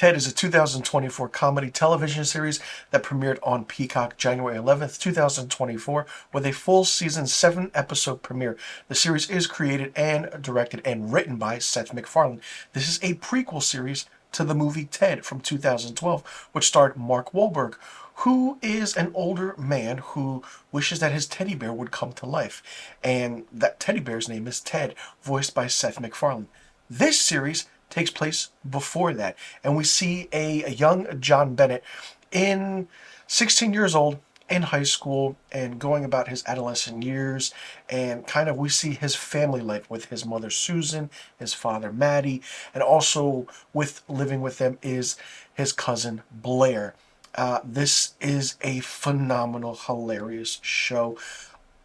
Ted is a 2024 comedy television series that premiered on Peacock January 11th, 2024, with a full season 7-episode premiere. The series is created and directed and written by Seth MacFarlane. This is a prequel series to the movie Ted from 2012, which starred Mark Wahlberg, who is an older man who wishes that his teddy bear would come to life. And that teddy bear's name is Ted, voiced by Seth MacFarlane. This series takes place before that, and we see a young John Bennett in 16 years old in high school and going about his adolescent years, and kind of we see his family life with his mother Susan, his father Matty, and also with living with them is his cousin Blair. This is a phenomenal, hilarious show.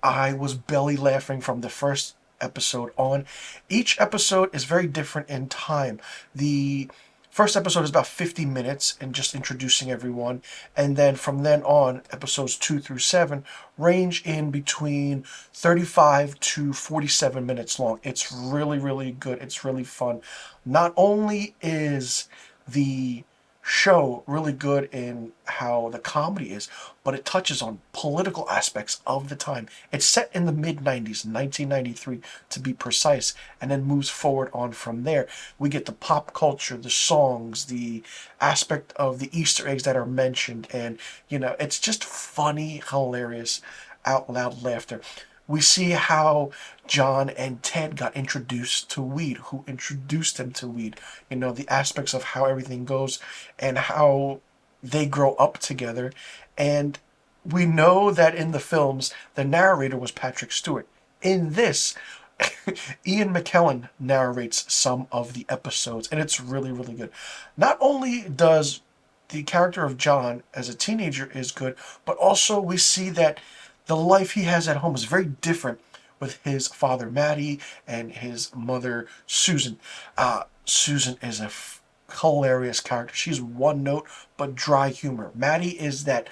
I was belly laughing from the first episode on. Each episode is very different in time. The first episode is about 50 minutes and just introducing everyone, and then from then on, episodes 2 through 7 range in between 35 to 47 minutes long. It's really, really good. It's really fun. Not only is the show really good in how the comedy is, but it touches on political aspects of the time. It's set in the mid-90s, 1993 to be precise, and then moves forward on from there. We get the pop culture, the songs, the aspect of the Easter eggs that are mentioned, and it's just funny, hilarious, out loud laughter. We see how John and Ted got introduced to weed, who introduced them to weed, the aspects of how everything goes and how they grow up together. And we know that in the films, the narrator was Patrick Stewart. In this, Ian McKellen narrates some of the episodes, and it's really, really good. Not only does the character of John as a teenager is good, but also we see that the life he has at home is very different with his father Matty and his mother Susan. Susan is a hilarious character. She's one note but dry humor. Matty is that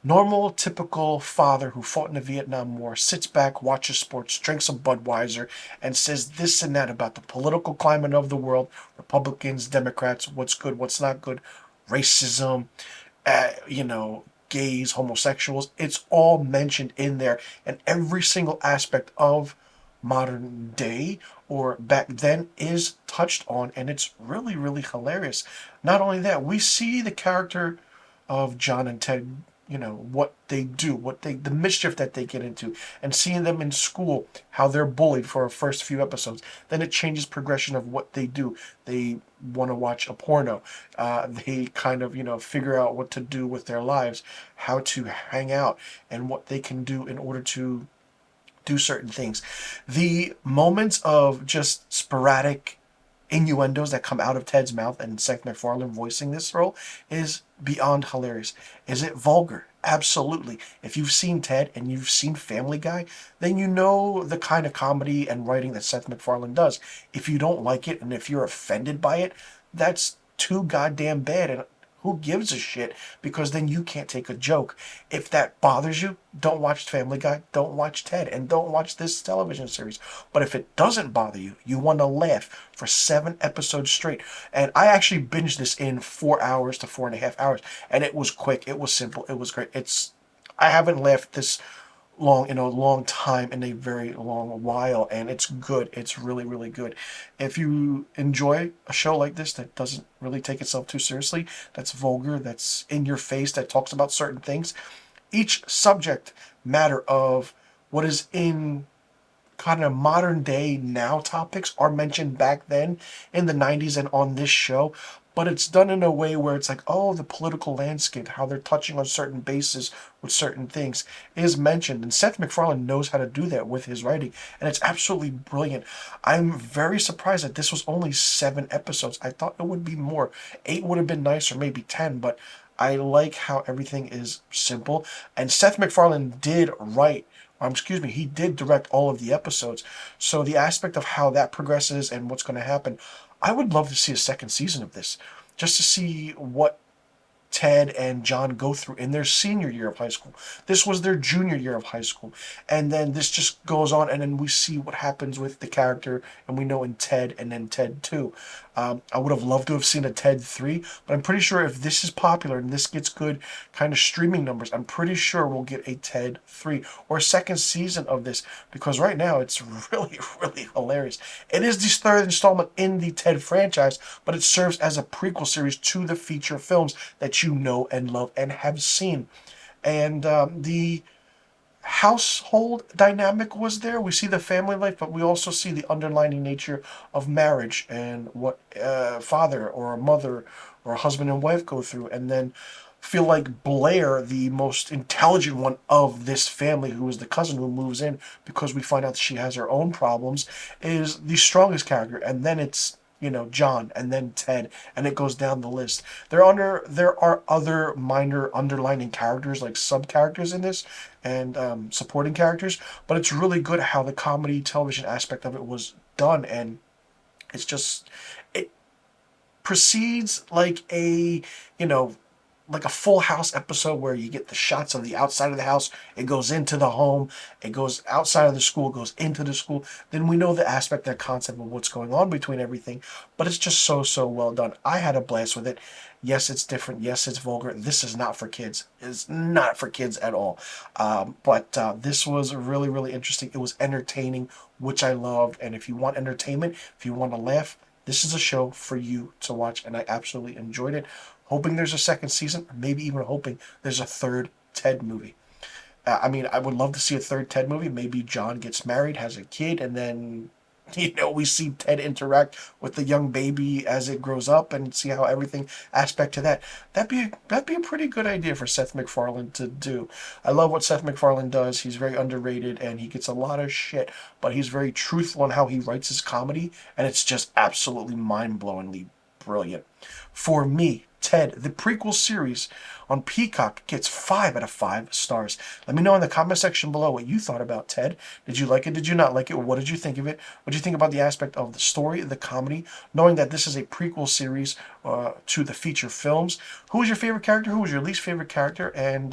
normal, typical father who fought in the Vietnam War, sits back, watches sports, drinks a Budweiser, and says this and that about the political climate of the world, Republicans, Democrats, what's good, what's not good, racism, gays, homosexuals. It's all mentioned in there, and every single aspect of modern day or back then is touched on, and it's really, really hilarious. Not only that, we see the character of John and Ted, what they do, the mischief that they get into, and seeing them in school, how they're bullied for our first few episodes. Then it changes progression of what they do. They want to watch a porno. They kind of, figure out what to do with their lives, how to hang out, and what they can do in order to do certain things. The moments of just sporadic innuendos that come out of Ted's mouth and Seth MacFarlane voicing this role is beyond hilarious. Is it vulgar? Absolutely. If you've seen Ted and you've seen Family Guy, then you know the kind of comedy and writing that Seth MacFarlane does. If you don't like it and if you're offended by it, that's too goddamn bad, and who gives a shit? Because then you can't take a joke. If that bothers you, don't watch Family Guy, don't watch Ted, and don't watch this television series. But if it doesn't bother you, you want to laugh for 7 episodes straight. And I actually binged this in 4 hours to 4.5 hours. And it was quick, it was simple, it was great. I haven't laughed this long in a long time, in a very long while, and it's good. It's really, really good. If you enjoy a show like this that doesn't really take itself too seriously, that's vulgar, that's in your face, that talks about certain things, each subject matter of what is in kind of modern day now topics are mentioned back then in the 90s and on this show, but it's done in a way where it's like, oh, the political landscape, how they're touching on certain bases with certain things is mentioned. And Seth MacFarlane knows how to do that with his writing, and it's absolutely brilliant. I'm very surprised that this was only 7 episodes. I thought it would be more. 8 would have been nice, or maybe 10, but I like how everything is simple. And Seth MacFarlane did write, he did direct all of the episodes. So the aspect of how that progresses and what's going to happen, I would love to see a second season of this, just to see what Ted and John go through in their senior year of high school. This was their junior year of high school. And then this just goes on, and then we see what happens with the character, and we know in Ted and then Ted 2. I would have loved to have seen a Ted 3, but I'm pretty sure if this is popular and this gets good kind of streaming numbers, I'm pretty sure we'll get a Ted 3 or a second season of this, because right now it's really, really hilarious. It is the third installment in the Ted franchise, but it serves as a prequel series to the feature films that you know and love and have seen. And the household dynamic was there. We see the family life, but we also see the underlying nature of marriage and what father or a mother or a husband and wife go through. And then feel like Blair, the most intelligent one of this family, who is the cousin who moves in because we find out that she has her own problems, is the strongest character. And then it's, you know, John, and then Ted, and it goes down the list. There are other minor underlining characters, like sub characters in this, and supporting characters, but it's really good how the comedy television aspect of it was done, and it's just, it proceeds like a, you know, like a Full House episode where you get the shots of the outside of the house, it goes into the home, it goes outside of the school, it goes into the school. Then we know the aspect, that concept of what's going on between everything, but it's just so well done. I had a blast with it. Yes, it's different. Yes, it's vulgar. This is not for kids. It's not for kids at all. But this was really interesting. It was entertaining, which I loved. And if you want entertainment, if you want to laugh, this is a show for you to watch, and I absolutely enjoyed it. Hoping there's a second season, maybe even hoping there's a third Ted movie. I mean, I would love to see a third Ted movie. Maybe John gets married, has a kid, and then, you know, we see Ted interact with the young baby as it grows up, and see how everything aspect to that. That'd be a pretty good idea for Seth MacFarlane to do. I love what Seth MacFarlane does. He's very underrated, and he gets a lot of shit, but he's very truthful in how he writes his comedy, and it's just absolutely mind-blowingly brilliant. For me, Ted, the prequel series on Peacock, gets 5 out of 5 stars. Let me know in the comment section below what you thought about Ted. Did you like it? Did you not like it? What did you think of it? What did you think about the aspect of the story, the comedy, knowing that this is a prequel series to the feature films? Who was your favorite character? Who was your least favorite character? And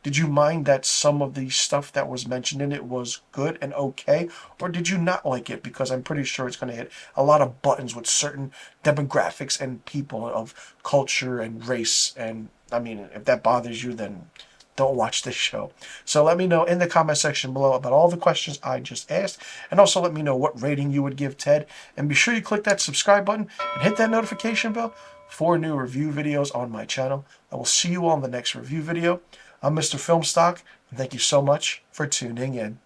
did you mind that some of the stuff that was mentioned in it was good and okay? Or did you not like it? Because I'm pretty sure it's going to hit a lot of buttons with certain demographics and people of culture and race. And I mean, if that bothers you, then don't watch this show. So let me know in the comment section below about all the questions I just asked, and also let me know what rating you would give Ted, and be sure you click that subscribe button and hit that notification bell for new review videos on my channel. I will see you all in the next review video. I'm Mr. Filmstock, and thank you so much for tuning in.